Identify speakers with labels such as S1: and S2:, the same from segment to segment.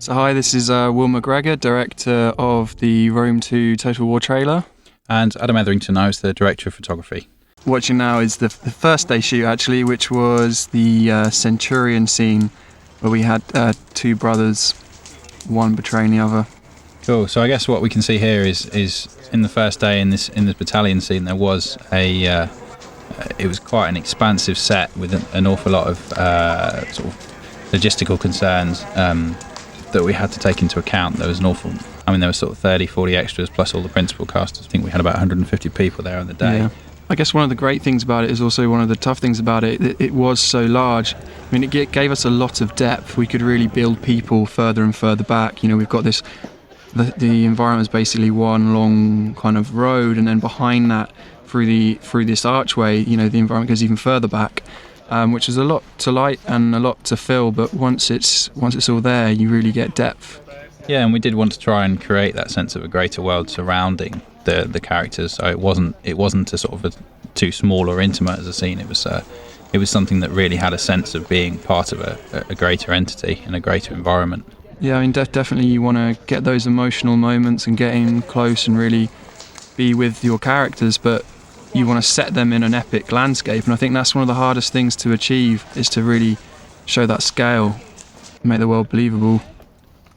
S1: So hi, this is Will McGregor, director of the Rome 2 Total War trailer.
S2: And Adam Etherington, I was the director of photography.
S1: Watching now is the first day shoot actually, which was the Centurion scene where we had two brothers, one betraying the other.
S2: Cool. So I guess what we can see here is in the first day in this battalion scene there was it was quite an expansive set with an awful lot of sort of logistical concerns that we had to take into account. There was there were sort of 30-40 extras plus all the principal cast. I think we had about 150 people there on the day.
S1: Yeah. I guess one of the great things about it is also one of the tough things about it. It was so large. I mean, it gave us a lot of depth. We could really build people further and further back. You know, we've got this. The environment is basically one long kind of road, and then behind that, through this archway, you know, the environment goes even further back, which is a lot to light and a lot to fill. But once it's all there, you really get depth.
S2: Yeah, and we did want to try and create that sense of a greater world surrounding the characters. So it wasn't a sort of too small or intimate as a scene. It was something that really had a sense of being part of a greater entity and a greater environment.
S1: Yeah, I mean, definitely you want to get those emotional moments and get in close and really be with your characters, but you want to set them in an epic landscape. And I think that's one of the hardest things to achieve, is to really show that scale, make the world believable.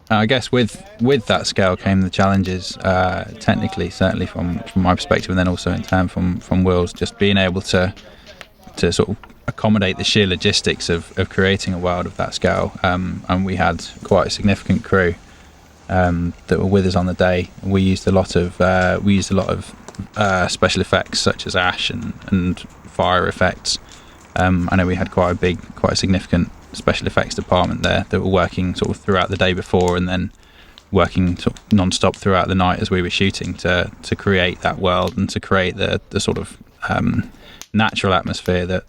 S2: I guess with that scale came the challenges, technically, certainly from my perspective, and then also in turn from Will's, just being able to sort of accommodate the sheer logistics of creating a world of that scale. And we had quite a significant crew that were with us on the day. We used a lot of special effects such as ash and fire effects. I know we had quite a significant special effects department there that were working sort of throughout the day before and then working sort of non-stop throughout the night as we were shooting to create that world and to create the sort of natural atmosphere that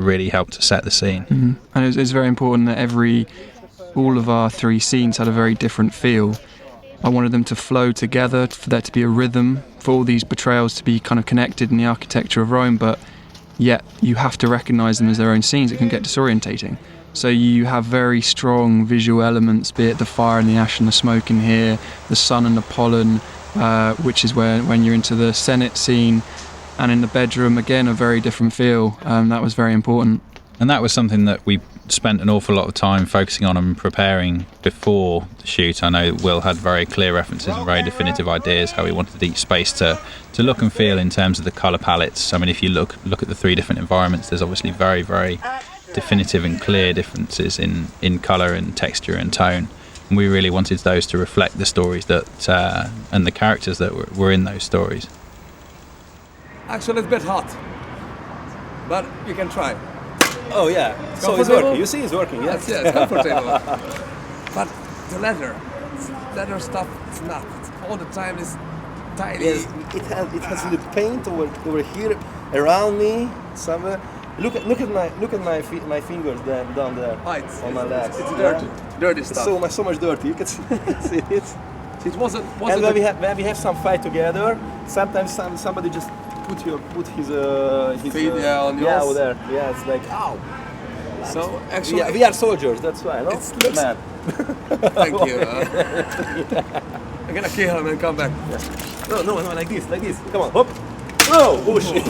S2: really helped to set the scene.
S1: Mm-hmm. And it's very important that all of our three scenes had a very different feel. I wanted them to flow together, for there to be a rhythm, for all these betrayals to be kind of connected in the architecture of Rome, but yet you have to recognise them as their own scenes. It can get disorientating. So you have very strong visual elements, be it the fire and the ash and the smoke in here, the sun and the pollen, which is when you're into the Senate scene, and in the bedroom, again, a very different feel. That was very important.
S2: And that was something that we spent an awful lot of time focusing on and preparing before the shoot. I know Will had very clear references and very definitive ideas how he wanted each space to look and feel in terms of the colour palettes. I mean, if you look at the three different environments, there's obviously very, very definitive and clear differences in colour and texture and tone. And we really wanted those to reflect the stories that and the characters that were in those stories.
S3: Actually, it's a bit hot, but you can try.
S4: Oh yeah, so it's working. You see, it's working.
S3: Yes, yeah, it's comfortable. But the leather stuff, it's not. It's all the time is tiny.
S4: Yes, it has the paint over here around me somewhere. Look at my fingers down there on my legs.
S3: It's dirty, dirty stuff.
S4: So much dirty. You can see it.
S3: It wasn't.
S4: And when we have some fight together, sometimes somebody just put his
S3: feet on yours.
S4: Yeah, over there. Yeah, it's like ow.
S3: So actually,
S4: we are soldiers. That's why. No?
S3: Looks,
S4: man.
S3: Thank you. I'm gonna kill him and come back.
S4: Yeah. No, like this. Come on, hop. Oh shit.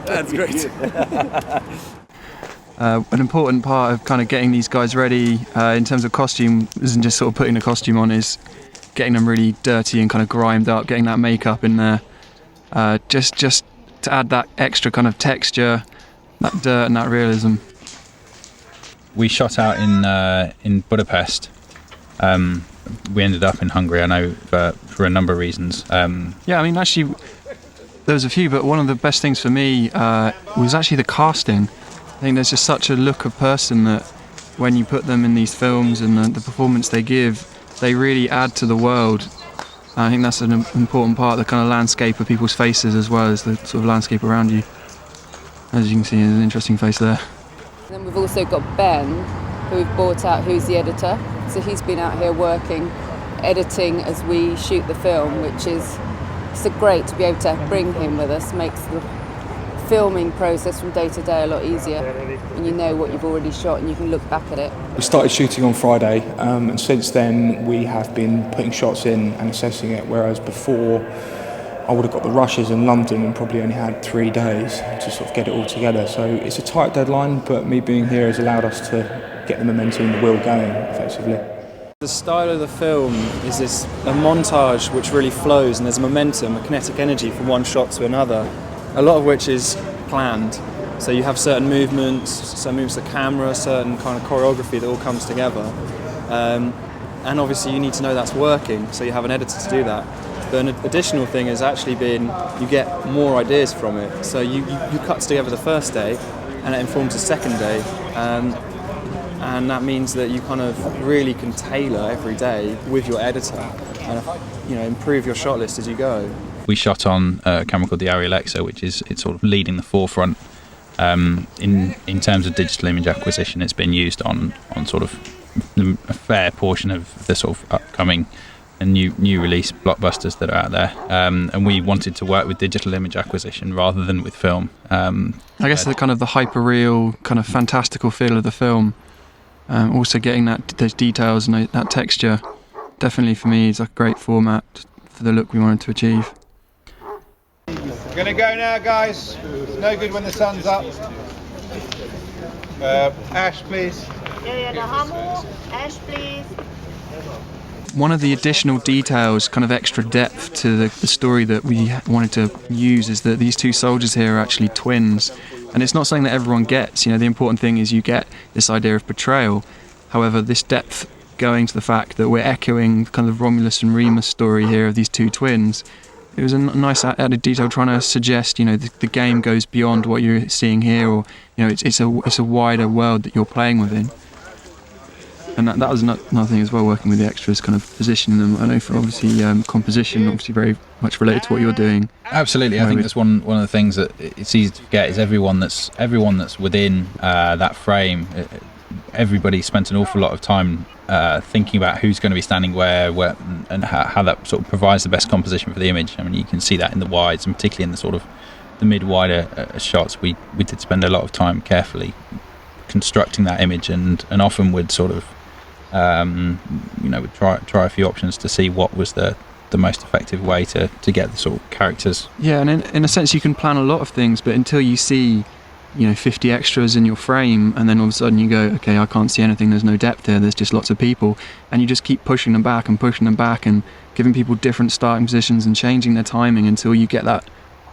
S3: That's great.
S1: An important part of kind of getting these guys ready in terms of costume isn't just sort of putting a costume on, is getting them really dirty and kind of grimed up, getting that makeup in there, just to add that extra kind of texture, that dirt and that realism.
S2: We shot out in Budapest. We ended up in Hungary, I know, for a number of reasons.
S1: Yeah, I mean, actually, there was a few, but one of the best things for me was actually the casting. I think there's just such a look of person that when you put them in these films and the performance they give, they really add to the world. I think that's an important part, the kind of landscape of people's faces as well as the sort of landscape around you. As you can see, there's an interesting face there.
S5: Then we've also got Ben, who we've brought out, who's the editor. So he's been out here working, editing as we shoot the film, which is so great to be able to bring him with us. Makes the filming process from day to day a lot easier, and you know what you've already shot and you can look back at it.
S6: We started shooting on Friday, and since then we have been putting shots in and assessing it, whereas before I would have got the rushes in London and probably only had 3 days to sort of get it all together. So it's a tight deadline, but me being here has allowed us to get the momentum and the wheel going effectively.
S7: The style of the film is a montage which really flows, and there's momentum, a kinetic energy from one shot to another, a lot of which is planned. So you have certain movements, certain movements of the camera, certain kind of choreography that all comes together. And obviously you need to know that's working, so you have an editor to do that. But an additional thing has actually been you get more ideas from it. So you cut together the first day and it informs the second day. And that means that you kind of really can tailor every day with your editor and improve your shot list as you go.
S2: We shot on a camera called the Arri Alexa, which is it's sort of leading the forefront in terms of digital image acquisition. It's been used on sort of a fair portion of the sort of upcoming and new release blockbusters that are out there, and we wanted to work with digital image acquisition rather than with film.
S1: I guess the kind of the hyper-real, kind of fantastical feel of the film, also getting those details and that texture, definitely for me is a great format for the look we wanted to achieve.
S8: We're going to go now, guys. It's no good when the sun's up. Ash, please.
S9: Ash, please.
S1: One of the additional details, kind of extra depth to the story that we wanted to use is that these two soldiers here are actually twins. And it's not something that everyone gets. The important thing is you get this idea of betrayal. However, this depth going to the fact that we're echoing kind of Romulus and Remus story here of these two twins, it was a nice added detail trying to suggest, the game goes beyond what you're seeing here, or, it's a wider world that you're playing within. And that was another thing as well, working with the extras, kind of positioning them. I know for obviously composition, obviously very much related to what you're doing.
S2: Absolutely, I think that's one of the things that it's easy to forget is everyone that's within that frame. Everybody spent an awful lot of time thinking about who's going to be standing where and how that sort of provides the best composition for the image. I mean, you can see that in the wides, and particularly in the sort of the mid-wider shots. We did spend a lot of time carefully constructing that image, and often would sort of would try a few options to see what was the most effective way to get the sort of characters. Yeah, and
S1: in a sense you can plan a lot of things, but until you see 50 extras in your frame, and then all of a sudden you go, okay, I can't see anything, there's no depth there, there's just lots of people, and you just keep pushing them back and giving people different starting positions and changing their timing until you get that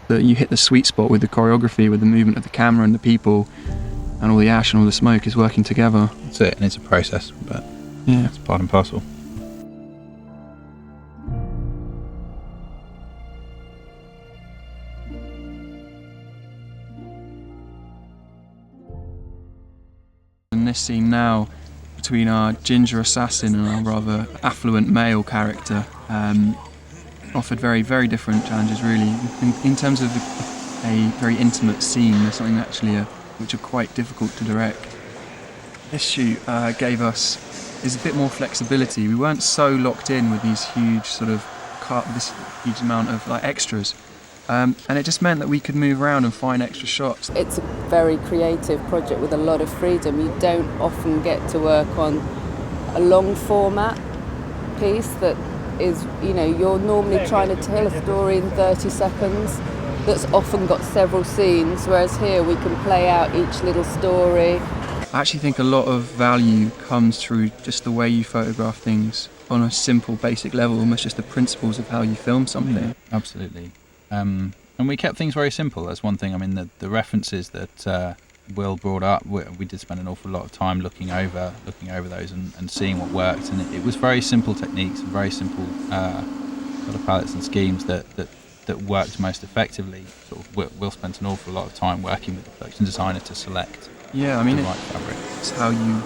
S1: you hit the sweet spot with the choreography, with the movement of the camera and the people, and all the ash and all the smoke is working together.
S2: That's it, and it's a process, but
S1: yeah,
S2: it's part and parcel.
S1: In this scene now, between our ginger assassin and our rather affluent male character, offered very, very different challenges really. In terms of a very intimate scene, there's something actually which are quite difficult to direct. This shoot gave us a bit more flexibility. We weren't so locked in with these huge this huge amount of extras. And it just meant that we could move around and find extra shots.
S5: It's a very creative project with a lot of freedom. You don't often get to work on a long format piece that is, you're normally trying to tell a story in 30 seconds that's often got several scenes, whereas here we can play out each little story.
S1: I actually think a lot of value comes through just the way you photograph things on a simple, basic level, almost just the principles of how you film something.
S2: Absolutely. And we kept things very simple. That's one thing. I mean, the references that Will brought up, we did spend an awful lot of time looking over those and seeing what worked. And it was very simple techniques and very simple sort of palettes and schemes that worked most effectively. Sort of Will spent an awful lot of time working with the production designer to select the right fabric.
S1: It's how you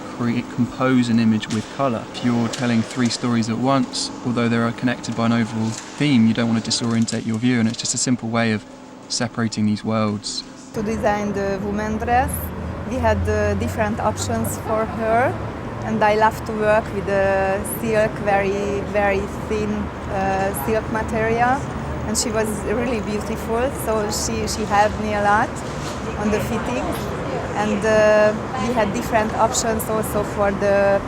S1: compose an image with colour. If you're telling 3 stories at once, although they are connected by an overall theme, you don't want to disorientate your viewer, and it's just a simple way of separating these worlds.
S9: To design the woman dress, we had different options for her, and I love to work with the silk, very, very thin silk material. and she was really beautiful. So she helped me a lot on the fitting, and we had different options also for the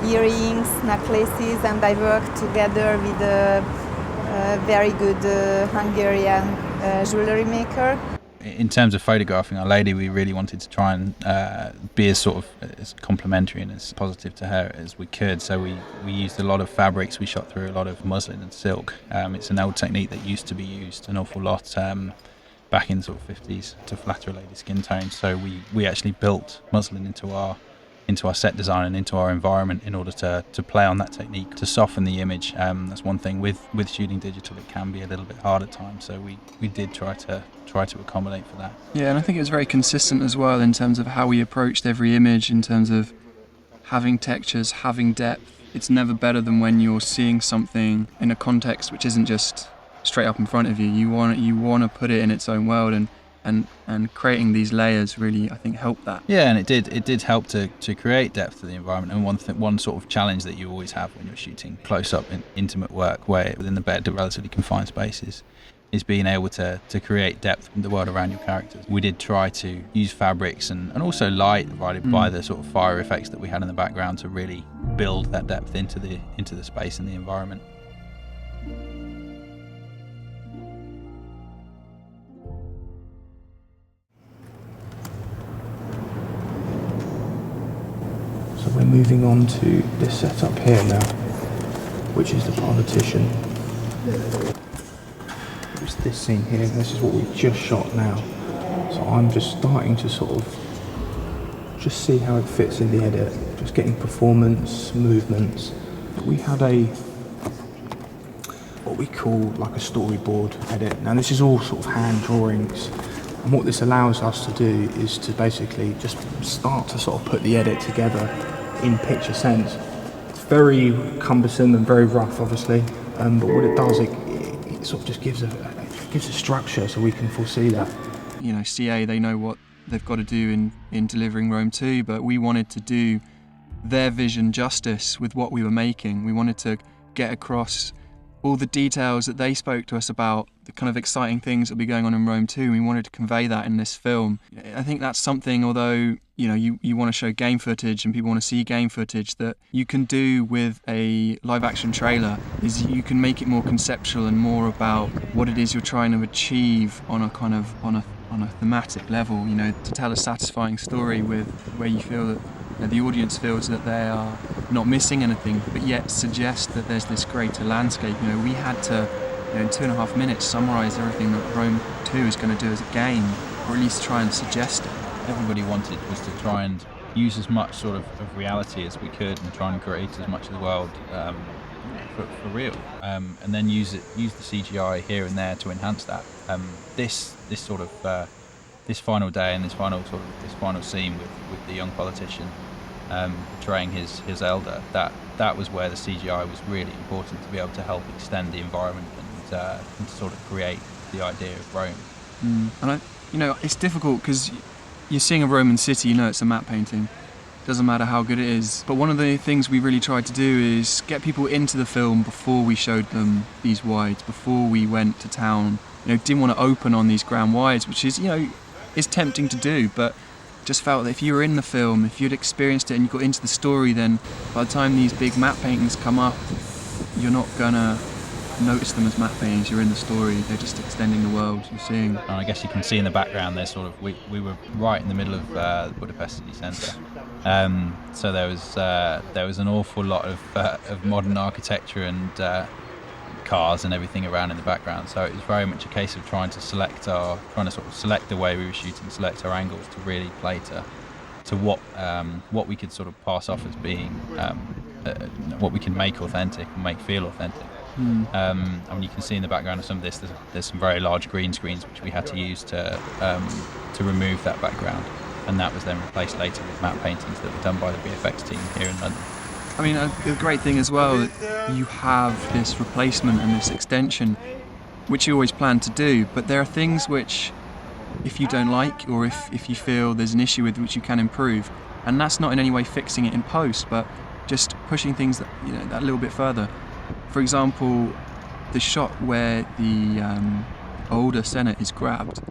S9: earrings, necklaces, and I worked together with a very good Hungarian jewelry maker.
S2: In terms of photographing Our Lady, we really wanted to try and be as sort of as complimentary and as positive to her as we could. So we used a lot of fabrics. We shot through a lot of muslin and silk. It's an old technique that used to be used an awful lot back in sort of 50s to flatter a lady's skin tone. So we actually built muslin into our set design and into our environment in order to play on that technique, to soften the image. That's one thing. With shooting digital, it can be a little bit hard at times, so we did try to accommodate for that.
S1: Yeah, and I think it was very consistent as well in terms of how we approached every image, in terms of having textures, having depth. It's never better than when you're seeing something in a context which isn't just straight up in front of you. You want to put it in its own world, and creating these layers really, I think, helped that.
S2: Yeah, and it did help to create depth to the environment. And one sort of challenge that you always have when you're shooting close-up intimate work, where within the relatively confined spaces, is being able to create depth in the world around your characters. We did try to use fabrics and also light provided by the sort of fire effects that we had in the background to really build that depth into the space and the environment.
S6: So we're moving on to this setup here now, which is the politician. It's this scene here, this is what we've just shot now. So I'm just starting to sort of just see how it fits in the edit, just getting performance, movements. We had what we call like a storyboard edit. Now this is all sort of hand drawings, and what this allows us to do is to basically just start to sort of put the edit together in picture sense. It's very cumbersome and very rough, obviously, but what it does, it sort of just gives a structure so we can foresee that.
S1: You know, CA, they know what they've got to do in delivering Rome 2, but we wanted to do their vision justice with what we were making. We wanted to get across all the details that they spoke to us about, the kind of exciting things that will be going on in Rome 2, and we wanted to convey that in this film. I think that's something, although you want to show game footage and people want to see game footage, that you can do with a live action trailer, is you can make it more conceptual and more about what it is you're trying to achieve on a thematic level, to tell a satisfying story with where you feel that the audience feels that they are not missing anything, but yet suggest that there's this greater landscape. We had to, in 2.5 minutes, summarise everything that Rome 2 is going to do as a game, or at least try and suggest it.
S2: Everybody wanted was to try and use as much sort of reality as we could and try and create as much of the world for real, and then use the CGI here and there to enhance that. This final day and this final scene with the young politician portraying his elder, that was where the CGI was really important to be able to help extend the environment and to sort of create the idea of Rome.
S1: And it's difficult because you're seeing a Roman city, it's a matte painting. Doesn't matter how good it is. But one of the things we really tried to do is get people into the film before we showed them these wides, before we went to town. Didn't want to open on these grand wides, which is, is tempting to do, but just felt that if you were in the film, if you'd experienced it and you got into the story, then by the time these big matte paintings come up, you're not gonna notice them as matte paintings. You're in the story, they're just extending the world you're seeing.
S2: And I guess you can see in the background there's sort of we were right in the middle of the Budapest city centre, so there was an awful lot of modern architecture and cars and everything around in the background. So it was very much a case of trying to select the way we were shooting, select our angles to really play to what we could sort of pass off as being what we can make authentic and make feel authentic. I mean, you can see in the background of some of this, there's some very large green screens which we had to use to remove that background, and that was then replaced later with matte paintings that were done by the VFX team here in London.
S1: I mean, the great thing as well, that you have this replacement and this extension, which you always plan to do, but there are things which, if you don't like, or if you feel there's an issue with which you can improve, and that's not in any way fixing it in post, but just pushing things that little bit further. For example, The shot where the older Senate is grabbed,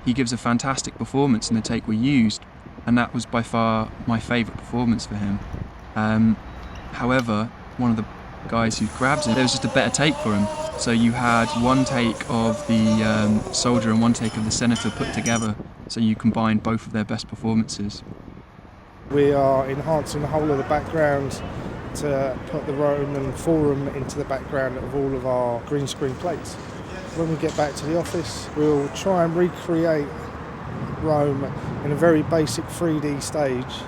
S1: he gives a fantastic performance in the take we used, and that was by far my favourite performance for him. However, one of the guys who grabs him, there was just a better take for him. So you had one take of the soldier and one take of the senator put together, so you combined both of their best performances.
S10: We are enhancing the whole of the background to put the Roman Forum into the background of all of our green screen plates. When we get back to the office, we'll try and recreate Rome in a very basic 3D stage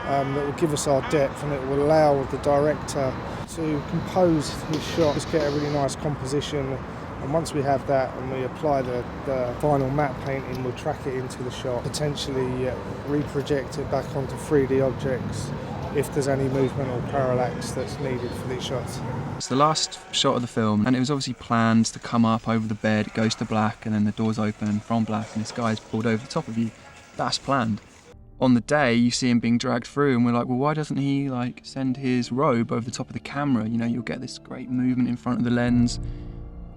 S10: that will give us our depth, and it will allow the director to compose his shot, just get a really nice composition. And once we have that and we apply the final matte painting, we'll track it into the shot, potentially reproject it back onto 3D objects if there's any movement or parallax that's needed for these shots.
S1: It's the last shot of the film, and it was obviously planned to come up over the bed, it goes to black, and then the doors open from black and this guy's pulled over the top of you. That's planned. On the day, you see him being dragged through, and we're like, well, why doesn't he send his robe over the top of the camera? You know, you'll get this great movement in front of the lens.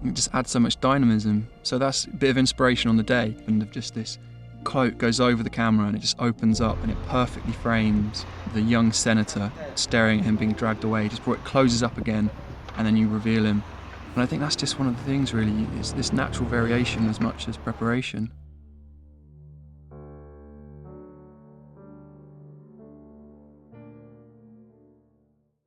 S1: It just adds so much dynamism. So that's a bit of inspiration on the day, and of just this cloak goes over the camera and it just opens up and it perfectly frames the young senator staring at him being dragged away, just before it closes up again, and then you reveal him. And I think that's just one of the things, really, is this natural variation as much as preparation.